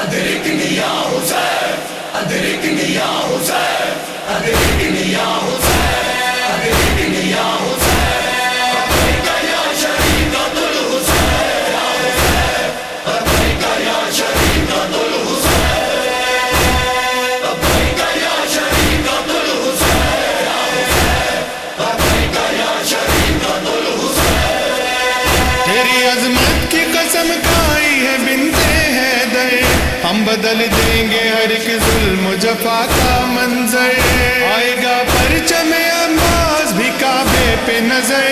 أدركني يا حسين أدركني يا حسين أدركني يا حسين أدركني يا حسين لبيك يا شريعة الحسين يا حسين لبيك يا شريعة الحسين لبيك يا شريعة الحسين يا حسين لبيك يا شريعة الحسين تیری عظمت کی قسم کھائی ہے بنتے حیدر، ہم بدل دیں گے ہر ایک ظلم و جفا کا منظر، آئے گا پرچم عباس بھی کعبے پہ نظر،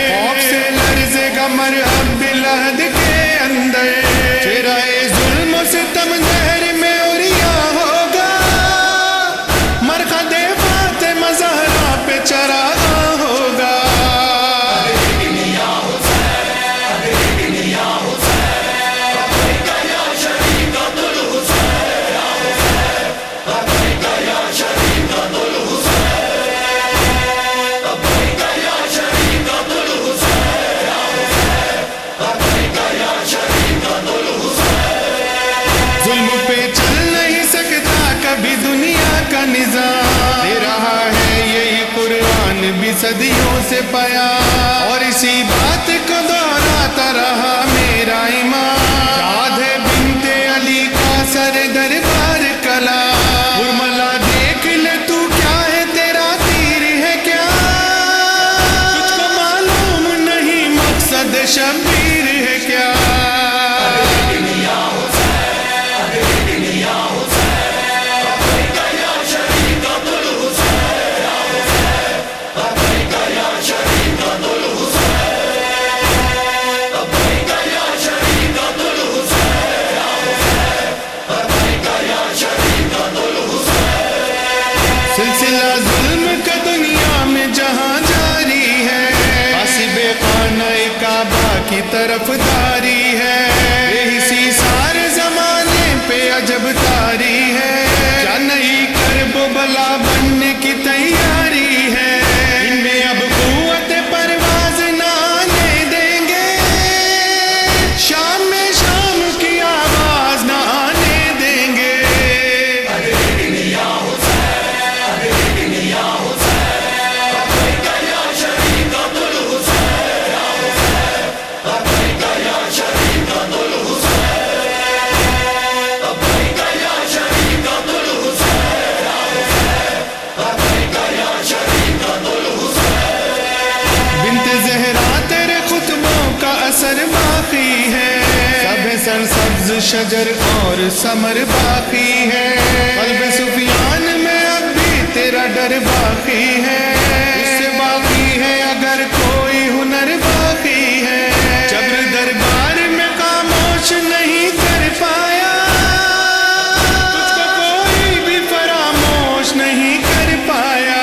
خوف سے لرزے گا مرحب بالعہد کے اندر، چہرہ ظلم و ستم زہر میں عریا ہوگا، مرقد فاطمہ زہرا پہ چراغا ہوگا۔ ظلم پہ چل نہیں سکتا کبھی دنیا کا نظام، دے رہا ہے یہی قرآن بھی صدیوں سے بیان، اور اسی بات کو دہراتا رہا میرا امام، یاد ہے بنت علی کا سر دربار کلا، برملا دیکھ لے تو کیا ہے تیرا تیر ہے کیا، تجھ کو معلوم نہیں مقصد شبیر ہے کیا۔ سلسلہ ظلم کا دنیا میں جہاں جاری ہے، حاسب خانہ کعبہ کی طرف داری ہے، بے حسی سارے زمانے پہ عجب تاری ہے، کیا نہیں کرب و بلا بننے کی تیاری ہے، ان میں اب قوت پرواز نہ آنے دیں گے، شام میں شام کی آواز نہ آنے دیں گے۔ اثر باقی ہے، سب سرسبز شجر اور ثمر باقی ہے، قلب سفیان میں اب بھی تیرا ڈر باقی ہے، اس سے باقی ہے اگر کوئی ہنر باقی ہے، جبر دربار میں خاموش نہیں کر پایا، تجھ کو کوئی بھی فراموش نہیں کر پایا۔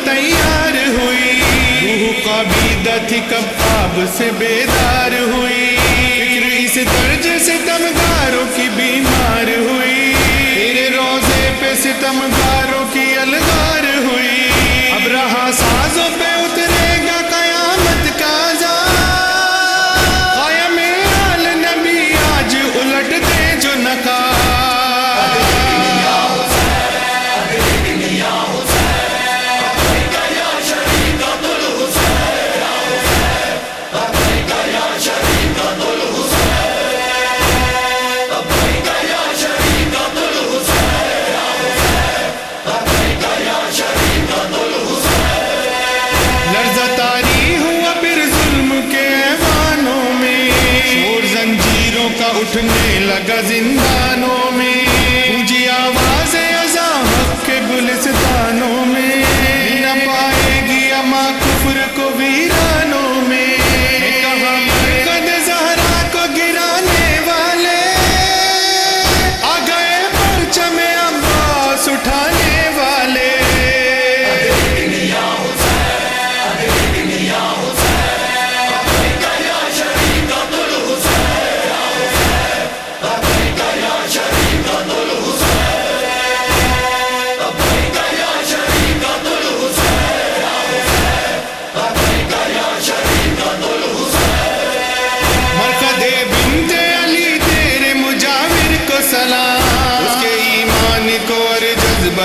تیار ہوئی روح قابیدہ تھی کب خواب سے بیدار ہوئی، فکر اس درج ستمگاروں کی بیمار ہوئی، تیرے روضے پہ ستمگاروں کی الغار ہوئی، اب رہا سازوں پہ اترے گا قیامت کا عذاب، قائم آل نبی آج الٹ دے جو نقاب۔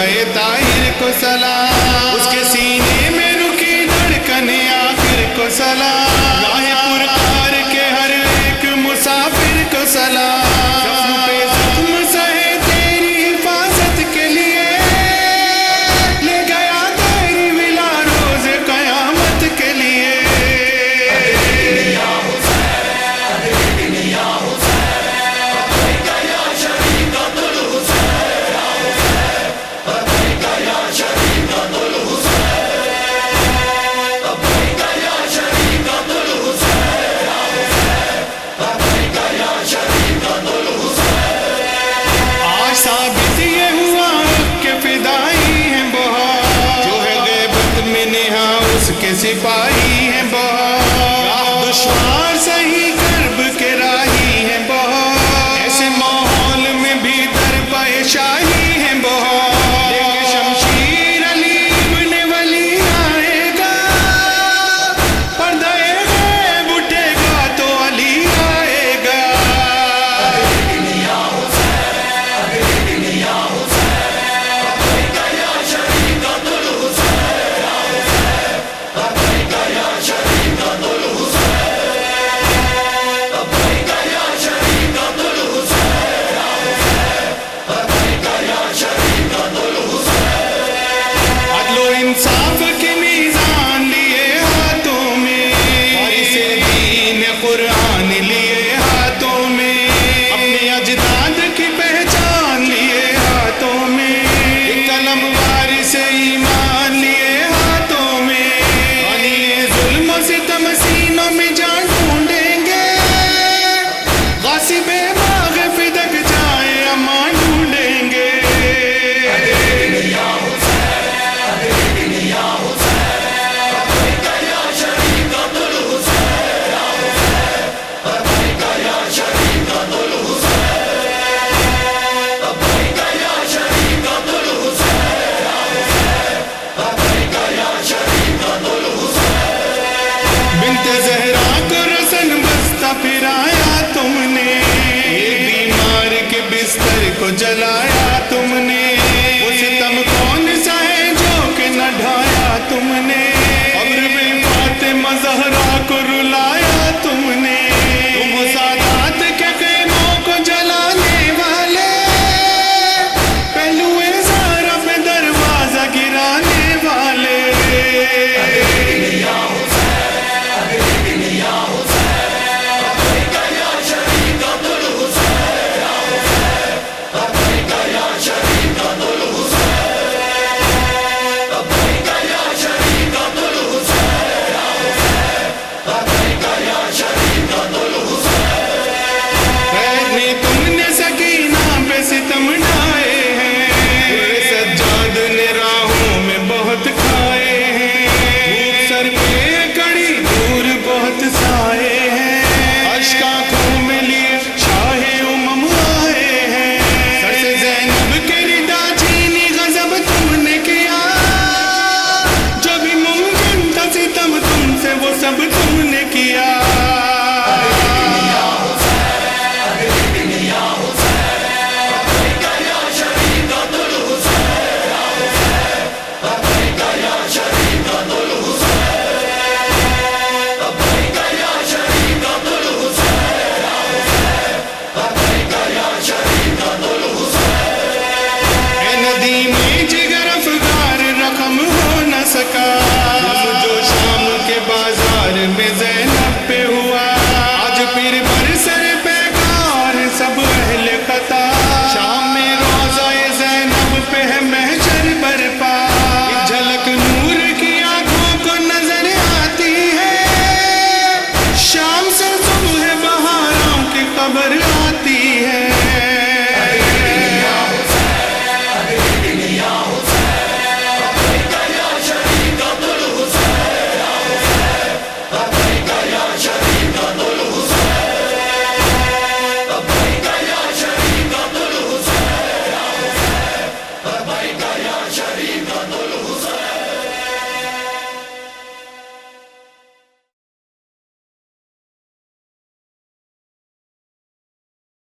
حمزہ طاہر کو سلام، اس کے سینے میں رکی دھڑکن آخر کو سلام، راہ پرکار کے ہر ایک مسافر کو سلام، زخم پہ زخم سہے تیری حفاظت کے لیے، لے گیا تیری ولا روز قیامت کے لیے۔ ثابت یہ ہوا کہ فدائی ہیں بہار، جو ہے غیبت میں نہا اس کے سپاہی